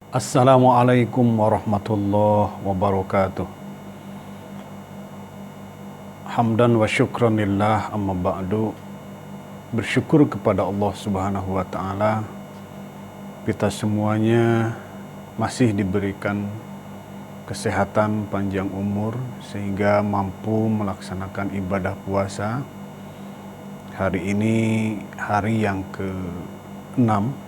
Assalamualaikum warahmatullahi wabarakatuh. Hamdan wa syukran lillah, amma ba'du. Bersyukur kepada Allah Subhanahu wa taala, kita semuanya masih diberikan kesehatan, panjang umur sehingga mampu melaksanakan ibadah puasa. Hari ini hari yang ke-6,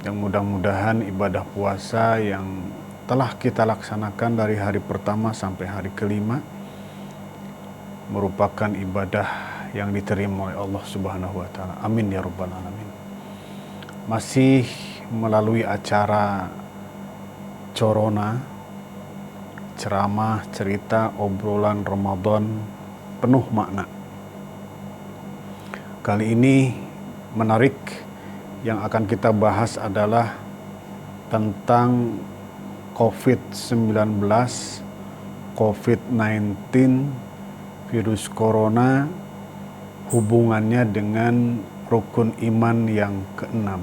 yang mudah-mudahan ibadah puasa yang telah kita laksanakan dari hari pertama sampai hari kelima merupakan ibadah yang diterima oleh Allah Subhanahu wa taala. Amin ya rabbal alamin. Masih melalui acara Corona, ceramah, cerita, obrolan Ramadan penuh makna. Kali ini menarik, yang akan kita bahas adalah tentang COVID-19, COVID-19, virus corona, hubungannya dengan rukun iman yang ke-6,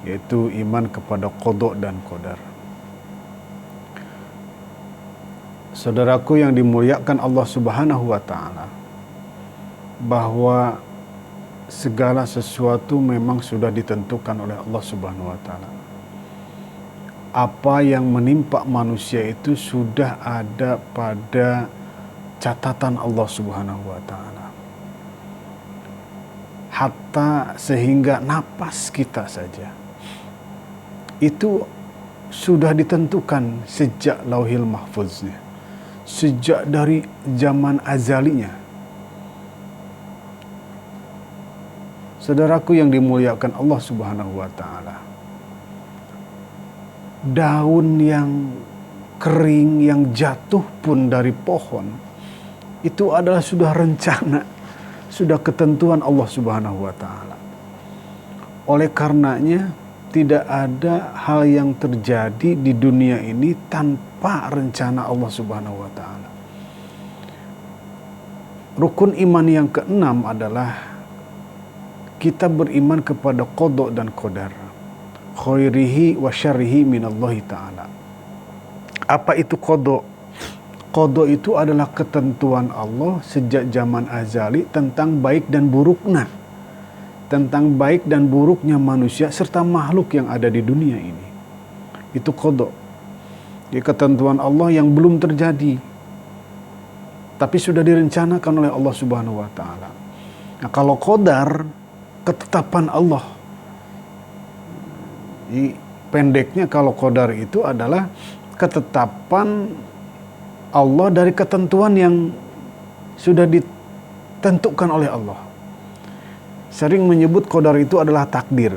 yaitu iman kepada qada dan qadar. Saudaraku yang dimuliakan Allah Subhanahu wa taala, bahwa segala sesuatu memang sudah ditentukan oleh Allah Subhanahu wa taala. Apa yang menimpa manusia itu sudah ada pada catatan Allah Subhanahu wa taala. Hatta sehingga napas kita saja itu sudah ditentukan sejak Lauhil Mahfuznya, sejak dari zaman azalinya. Saudaraku yang dimuliakan Allah Subhanahu wa taala, daun yang kering yang jatuh pun dari pohon itu adalah sudah rencana, sudah ketentuan Allah Subhanahu wa taala. Oleh karenanya tidak ada hal yang terjadi di dunia ini tanpa rencana Allah Subhanahu wa taala. Rukun iman yang ke-6 adalah kita beriman kepada qada dan qadar, khairihi wa syarrihi minallahi ta'ala. Apa itu qada? Qada itu adalah ketentuan Allah sejak zaman azali tentang baik dan buruknya, tentang baik dan buruknya manusia serta makhluk yang ada di dunia ini. Itu qada. Jadi ketentuan Allah yang belum terjadi, tapi sudah direncanakan oleh Allah Subhanahu wa taala. Nah, kalau qadar, ketetapan Allah. Jadi, pendeknya kalau qadar itu adalah ketetapan Allah dari ketentuan yang sudah ditentukan oleh Allah. Sering menyebut qadar itu adalah takdir.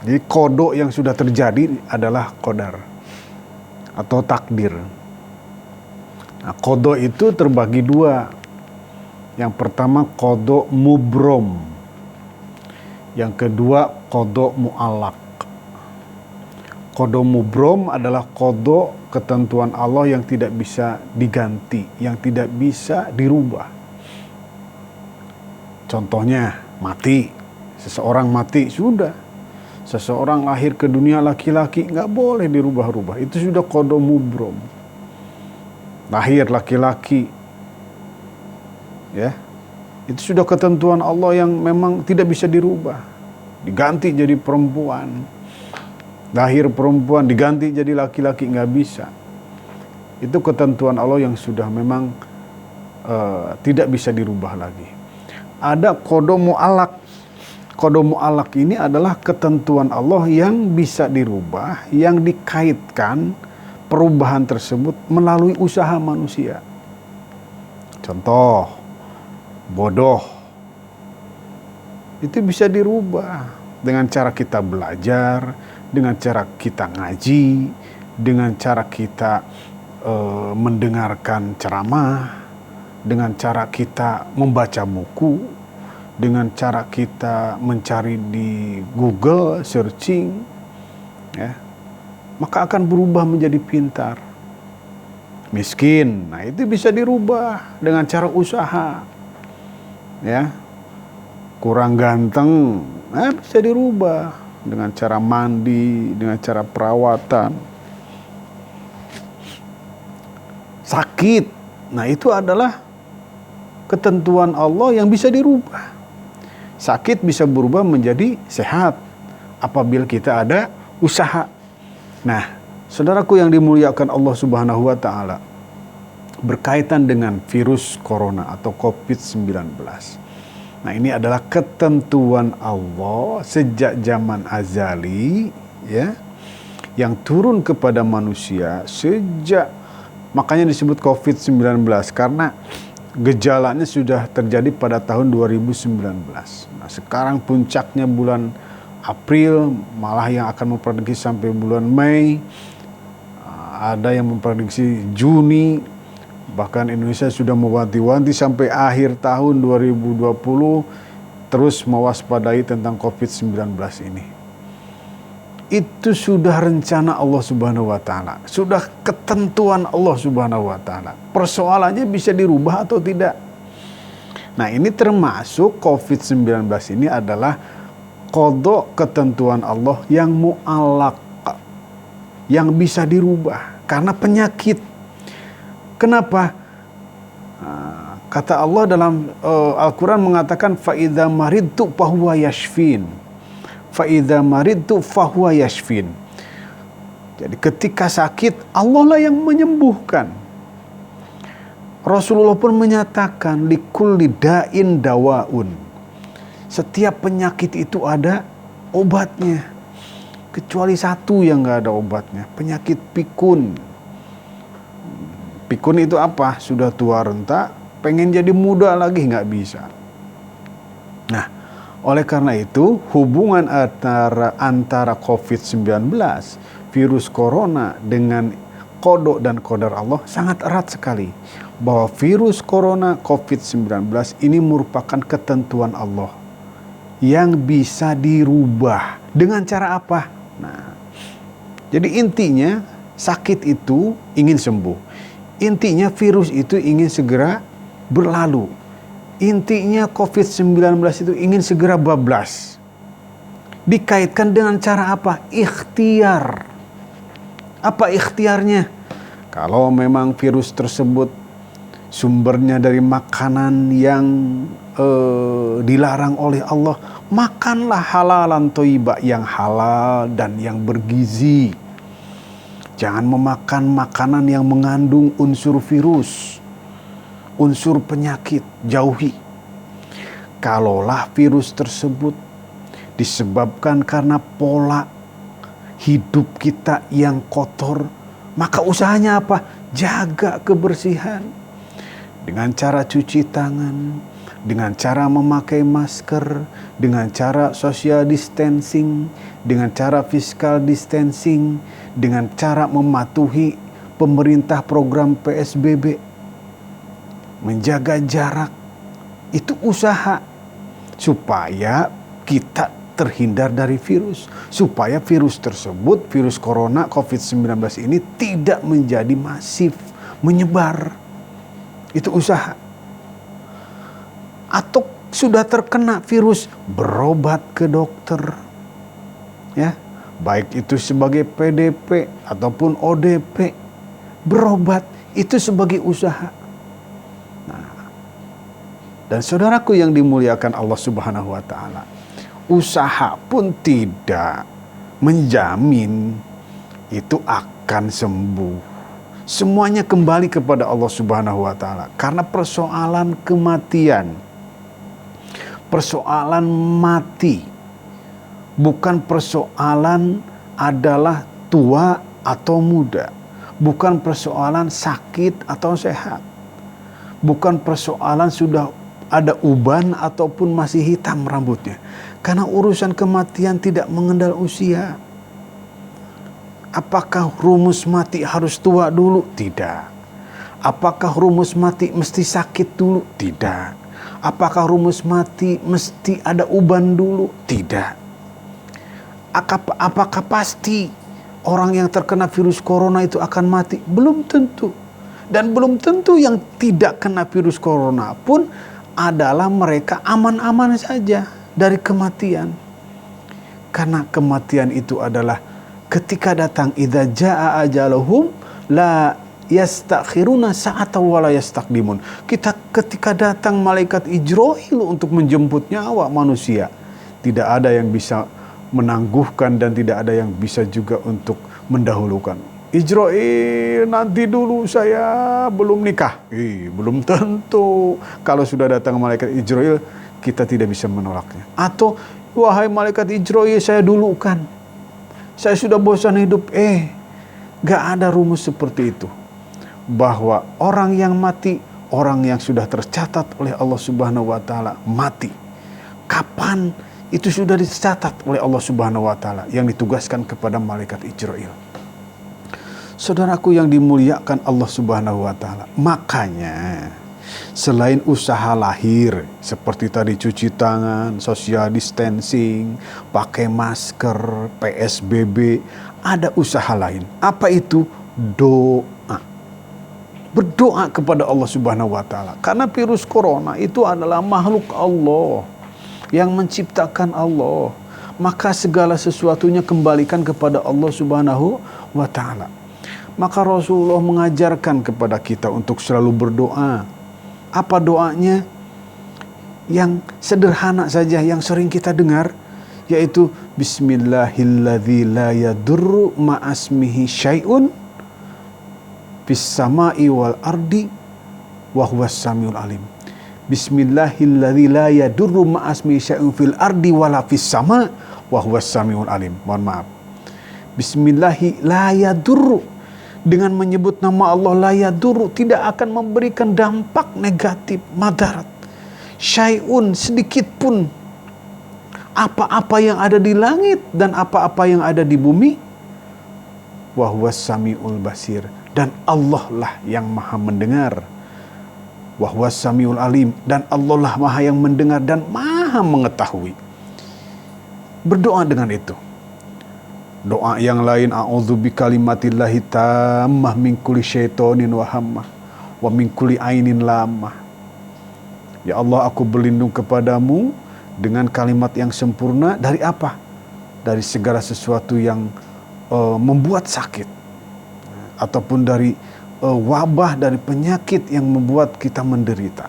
Jadi qada yang sudah terjadi adalah qadar atau takdir. Nah, qada itu terbagi dua. Yang pertama qada mubrom, yang kedua qada mu'allaq. Qada mubrom adalah qada ketentuan Allah yang tidak bisa diganti, yang tidak bisa dirubah. Contohnya mati, seseorang mati sudah. Seseorang lahir ke dunia laki-laki nggak boleh dirubah-rubah, itu sudah qada mubrom. Lahir laki-laki, ya, itu sudah ketentuan Allah yang memang tidak bisa dirubah. Diganti jadi perempuan, lahir perempuan diganti jadi laki-laki, nggak bisa. Itu ketentuan Allah yang sudah memang tidak bisa dirubah lagi. Ada qada mu'allaq. Qada mu'allaq ini adalah ketentuan Allah yang bisa dirubah, yang dikaitkan perubahan tersebut melalui usaha manusia. Contoh, bodoh itu bisa dirubah dengan cara kita belajar, dengan cara kita ngaji, dengan cara kita mendengarkan ceramah, dengan cara kita membaca buku, dengan cara kita mencari di Google, searching, ya, maka akan berubah menjadi pintar. Miskin, nah itu bisa dirubah dengan cara usaha, ya. Kurang ganteng, bisa dirubah dengan cara mandi, dengan cara perawatan. Sakit, nah itu adalah ketentuan Allah yang bisa dirubah. Sakit bisa berubah menjadi sehat apabila kita ada usaha. Nah, saudaraku yang dimuliakan Allah Subhanahu wa taala, berkaitan dengan virus corona atau COVID-19. Nah, ini adalah ketentuan Allah sejak zaman azali, ya, yang turun kepada manusia sejak, makanya disebut COVID-19 karena gejalanya sudah terjadi pada tahun 2019. Nah, sekarang puncaknya bulan April, malah yang akan memprediksi sampai bulan Mei. Ada yang memprediksi Juni, bahkan Indonesia sudah mewanti-wanti sampai akhir tahun 2020 terus mewaspadai tentang COVID-19 ini. Itu sudah rencana Allah Subhanahu wa taala, sudah ketentuan Allah Subhanahu wa taala. Persoalannya bisa dirubah atau tidak. Nah, ini termasuk COVID-19 ini adalah qada ketentuan Allah yang mu'allaq, yang bisa dirubah karena penyakit. Kenapa? Kata Allah dalam Al-Quran mengatakan fa'idha maridtu fahuwa yashfin. Fa'idha maridtu fahuwa yashfin. Jadi ketika sakit, Allah lah yang menyembuhkan. Rasulullah pun menyatakan likulli da'in dawaun. Setiap penyakit itu ada obatnya. Kecuali satu yang gak ada obatnya, penyakit pikun. Pikun itu apa? Sudah tua renta, pengen jadi muda lagi gak bisa. Nah, oleh karena itu hubungan antara COVID-19, virus corona dengan qada dan qadar Allah sangat erat sekali. Bahwa virus corona COVID-19 ini merupakan ketentuan Allah yang bisa dirubah. Dengan cara apa? Nah, jadi intinya sakit itu ingin sembuh. Intinya virus itu ingin segera berlalu. Intinya COVID-19 itu ingin segera bablas. Dikaitkan dengan cara apa? Ikhtiar. Apa ikhtiarnya? Kalau memang virus tersebut sumbernya dari makanan yang dilarang oleh Allah, makanlah halalan thayyibah, yang halal dan yang bergizi. Jangan memakan makanan yang mengandung unsur virus, unsur penyakit, jauhi. Kalaulah virus tersebut disebabkan karena pola hidup kita yang kotor, maka usahanya apa? Jaga kebersihan dengan cara cuci tangan, dengan cara memakai masker, dengan cara social distancing, dengan cara physical distancing, dengan cara mematuhi pemerintah program PSBB, menjaga jarak. Itu usaha supaya kita terhindar dari virus, supaya virus tersebut, virus corona COVID-19 ini tidak menjadi masif, menyebar. Itu usaha. Atau sudah terkena virus, berobat ke dokter, ya, baik itu sebagai PDP ataupun ODP, berobat itu sebagai usaha. Nah, dan saudaraku yang dimuliakan Allah Subhanahu wa taala, usaha pun tidak menjamin itu akan sembuh. Semuanya kembali kepada Allah Subhanahu wa taala, karena persoalan kematian, persoalan mati, bukan persoalan adalah tua atau muda, bukan persoalan sakit atau sehat, bukan persoalan sudah ada uban ataupun masih hitam rambutnya. Karena urusan kematian tidak mengenal usia. Apakah rumus mati harus tua dulu? Tidak. Apakah rumus mati mesti sakit dulu? Tidak. Apakah rumus mati mesti ada uban dulu? Tidak. Apakah pasti orang yang terkena virus corona itu akan mati? Belum tentu. Dan belum tentu yang tidak kena virus corona pun adalah mereka aman-aman saja dari kematian. Karena kematian itu adalah ketika datang, idza jaa ajaluhum la yastakhiruna sa'atan wa la yastaqdimun. Ketika datang malaikat Ijrail untuk menjemput nyawa manusia, tidak ada yang bisa menangguhkan dan tidak ada yang bisa juga untuk mendahulukan. Ijrail, nanti dulu, saya belum nikah. Belum tentu. Kalau sudah datang malaikat Ijrail, kita tidak bisa menolaknya. Atau, wahai malaikat Ijrail, saya dulukan. Saya sudah bosan hidup. Gak ada rumus seperti itu. Bahwa orang yang mati, orang yang sudah tercatat oleh Allah Subhanahu wa Ta'ala mati. Kapan? Itu sudah dicatat oleh Allah Subhanahu wa Ta'ala yang ditugaskan kepada malaikat Ijrail. Saudaraku yang dimuliakan Allah Subhanahu wa Ta'ala, makanya selain usaha lahir seperti tadi cuci tangan, social distancing, pakai masker, PSBB, ada usaha lain. Apa itu? Doa. Berdoa kepada Allah Subhanahu wa Ta'ala. Karena virus corona itu adalah makhluk Allah yang menciptakan Allah. Maka segala sesuatunya kembalikan kepada Allah Subhanahu wa Ta'ala. Maka Rasulullah mengajarkan kepada kita untuk selalu berdoa. Apa doanya? Yang sederhana saja, yang sering kita dengar, yaitu Bismillahilladzi la yadurru ma'asmihi syai'un fis sama'i wal ardi wa huwas samiul alim. Bismillahilladzi la yadurru ma'asmihi syai'un fil ardi wala fis sama' wa huwas samiul alim. Mohon maaf. Bismillahi la yadurru, dengan menyebut nama Allah la yadurru, tidak akan memberikan dampak negatif, madarat. Syai'un, sedikit pun. Apa-apa yang ada di langit dan apa-apa yang ada di bumi. Wa huwas samiul basir, dan Allah lah yang maha mendengar. Wa huwas samiul alim, dan Allah lah maha yang mendengar dan maha mengetahui. Berdoa dengan itu. Doa yang lain, a'udzu bikalimatillahi tammah min kulli syaitonin wa hammah wa min kulli ainin lamah. Ya Allah, aku berlindung kepadamu dengan kalimat yang sempurna dari apa? Dari segala sesuatu yang membuat sakit, ataupun dari wabah, dari penyakit yang membuat kita menderita.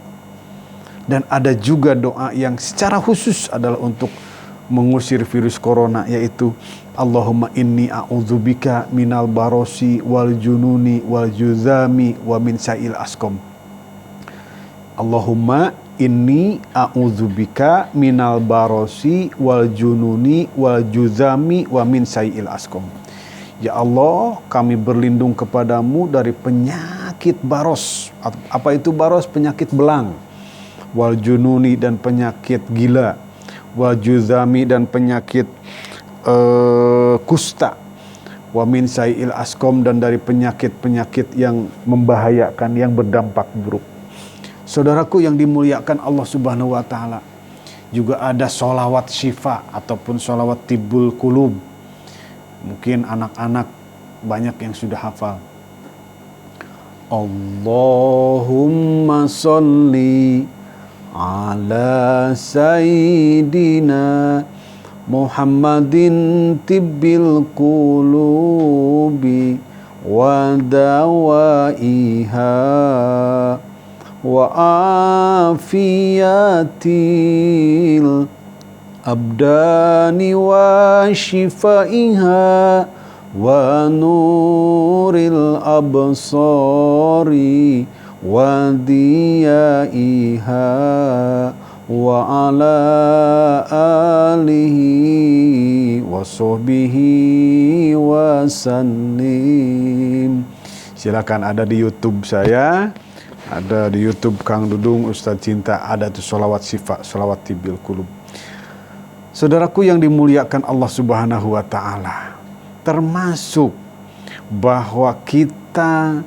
Dan ada juga doa yang secara khusus adalah untuk mengusir virus corona, yaitu Allahumma inni a'udzubika minal barosi wal jununi wal juzami wa min sa'il asqam. Allahumma inni a'udzubika minal barosi wal jununi wal juzami wa min sa'il asqam. Ya Allah, kami berlindung kepadamu dari penyakit baros. Apa itu baros? Penyakit belang. Wal jununi, dan penyakit gila. Wal juzami, dan penyakit kusta. Wa min sa'il asqam, dan dari penyakit-penyakit yang membahayakan, yang berdampak buruk. Saudaraku yang dimuliakan Allah Subhanahu wa Ta'ala, juga ada sholawat syifa ataupun sholawat tibbul qulub. Mungkin anak-anak banyak yang sudah hafal. Allahumma sholli ala sayyidina Muhammadin tibbil qulubi wa dawaiha wa afiyatil abdani wa shifaiha wa nuril absari wa diyaiha wa ala alihi wa sahbihi wa sallim. Silakan, ada di YouTube saya, ada di YouTube Kang Dudung Ustadz Cinta, ada tuh sholawat syifa, sholawat tibil qulub. Saudaraku yang dimuliakan Allah Subhanahu wa Ta'ala, termasuk bahwa kita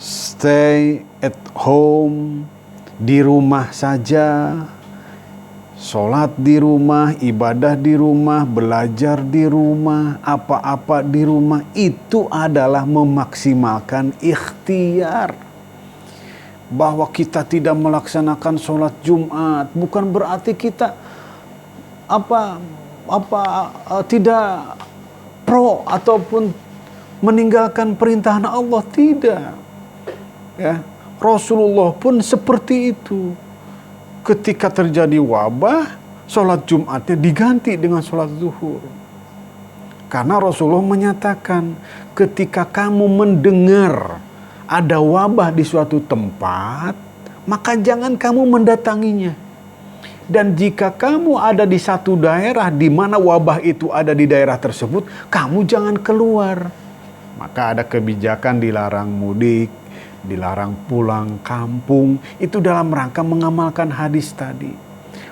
stay at home, di rumah saja, sholat di rumah, ibadah di rumah, belajar di rumah, apa-apa di rumah, itu adalah memaksimalkan ikhtiar. Bahwa kita tidak melaksanakan sholat Jumat bukan berarti kita tidak pro ataupun meninggalkan perintahan Allah, tidak. Ya, Rasulullah pun seperti itu. Ketika terjadi wabah, sholat Jumatnya diganti dengan sholat zuhur. Karena Rasulullah menyatakan, ketika kamu mendengar ada wabah di suatu tempat, maka jangan kamu mendatanginya. Dan jika kamu ada di satu daerah di mana wabah itu ada di daerah tersebut, kamu jangan keluar. Maka ada kebijakan dilarang mudik, dilarang pulang kampung. Itu dalam rangka mengamalkan hadis tadi.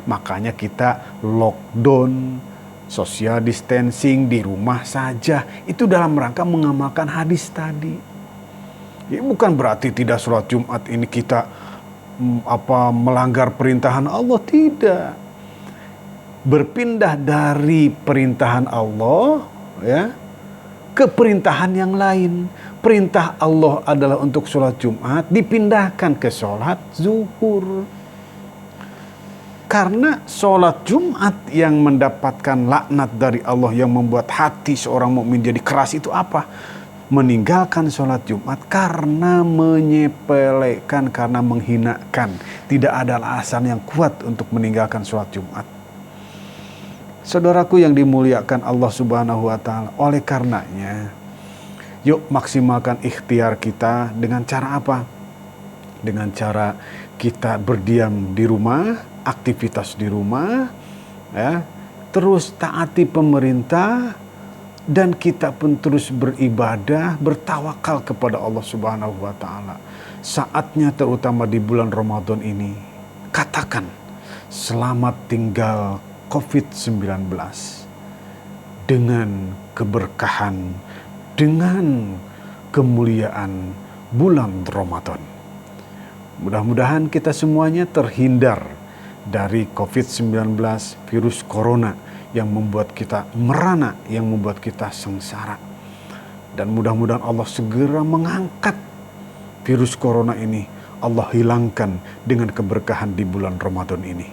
Makanya kita lockdown, social distancing, di rumah saja. Itu dalam rangka mengamalkan hadis tadi. Ya, bukan berarti tidak sholat Jumat ini kita melanggar perintahan Allah, tidak. Berpindah dari perintahan Allah ya ke perintahan yang lain. Perintah Allah adalah untuk sholat Jumat, dipindahkan ke sholat zuhur. Karena sholat Jumat yang mendapatkan laknat dari Allah, yang membuat hati seorang mukmin jadi keras, itu apa? Meninggalkan sholat Jumat karena menyepelekan, karena menghinakan. Tidak ada alasan yang kuat untuk meninggalkan sholat Jumat. Saudaraku yang dimuliakan Allah Subhanahu wa Ta'ala, oleh karenanya, yuk maksimalkan ikhtiar kita dengan cara apa? Dengan cara kita berdiam di rumah, aktivitas di rumah, ya, terus taati pemerintah. Dan kita pun terus beribadah, bertawakal kepada Allah Subhanahu wa Ta'ala. Saatnya terutama di bulan Ramadan ini, katakan selamat tinggal COVID-19 dengan keberkahan, dengan kemuliaan bulan Ramadan. Mudah-mudahan kita semuanya terhindar dari COVID-19, virus corona yang membuat kita merana, yang membuat kita sengsara. Dan mudah-mudahan Allah segera mengangkat virus corona ini. Allah hilangkan dengan keberkahan di bulan Ramadan ini.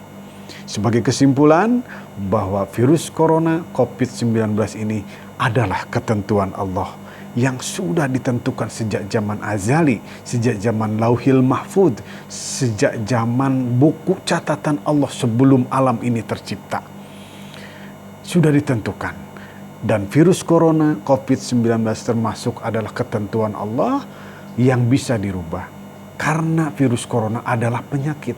Sebagai kesimpulan, bahwa virus corona COVID-19 ini adalah ketentuan Allah yang sudah ditentukan sejak zaman azali, sejak zaman Lauhil Mahfud, sejak zaman buku catatan Allah sebelum alam ini tercipta. Sudah ditentukan. Dan virus corona COVID-19 termasuk adalah ketentuan Allah yang bisa dirubah. Karena virus corona adalah penyakit.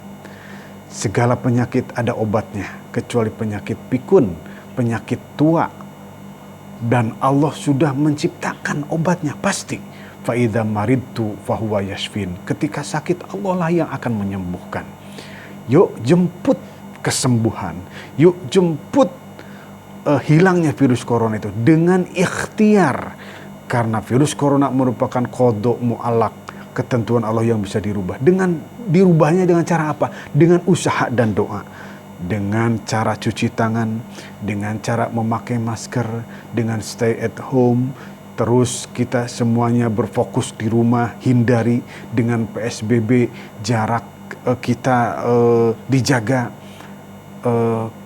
Segala penyakit ada obatnya, kecuali penyakit pikun, penyakit tua. Dan Allah sudah menciptakan obatnya, pasti. Fa'idha maridtu fahuwa yashfin. Ketika sakit, Allah lah yang akan menyembuhkan. Yuk jemput kesembuhan. Yuk jemput hilangnya virus corona itu dengan ikhtiar. Karena virus corona merupakan qadha mu'allaq, ketentuan Allah yang bisa dirubah. Dengan dirubahnya dengan cara apa? Dengan usaha dan doa. Dengan cara cuci tangan, dengan cara memakai masker, dengan stay at home. Terus kita semuanya berfokus di rumah, hindari dengan PSBB, jarak kita dijaga.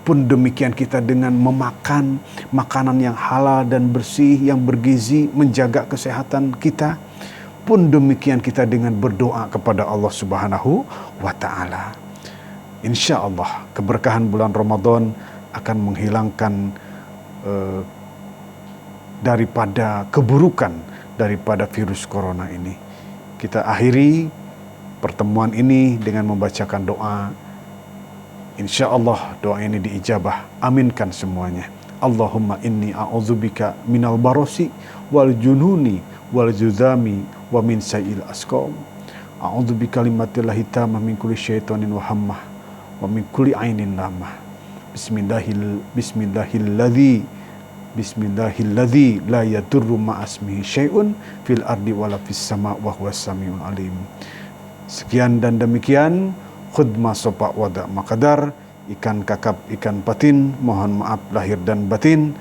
Pun demikian kita dengan memakan makanan yang halal dan bersih, yang bergizi, menjaga kesehatan kita. Pun demikian kita dengan berdoa kepada Allah Subhanahu wa Ta'ala. Insya Allah keberkahan bulan Ramadan akan menghilangkan daripada keburukan daripada virus corona ini. Kita akhiri pertemuan ini dengan membacakan doa. Insya Allah doa ini diijabah. Aminkan semuanya. Allahumma inni a'udzubika minal barosi wal jununi wal juzami wa min sayil asqam. A'udzubika kalimatillahi tamah min kulli syaitanin wa hammah wa min kulli ainin lamah. Bismillahilladzi la yadurru ma'asmihi syai'un fil ardi wala fis sama wa huwas samiul alim. Sekian dan demikian. Khudma sopa wada makadar, ikan kakap ikan patin, mohon maaf lahir dan batin.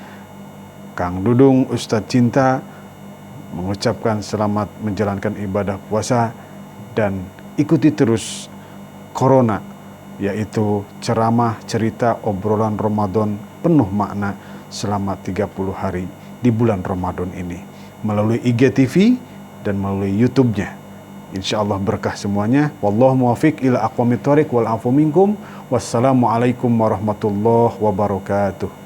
Kang Dudung Ustadz Cinta mengucapkan selamat menjalankan ibadah puasa dan ikuti terus Corona, yaitu ceramah, cerita, obrolan Ramadan penuh makna selama 30 hari di bulan Ramadan ini melalui IGTV dan melalui YouTube-nya. Insya Allah berkah semuanya. Wallahu muwaffiq ila aqwamit thoriq wal afu minkum. Wassalamualaikum warahmatullahi wabarakatuh.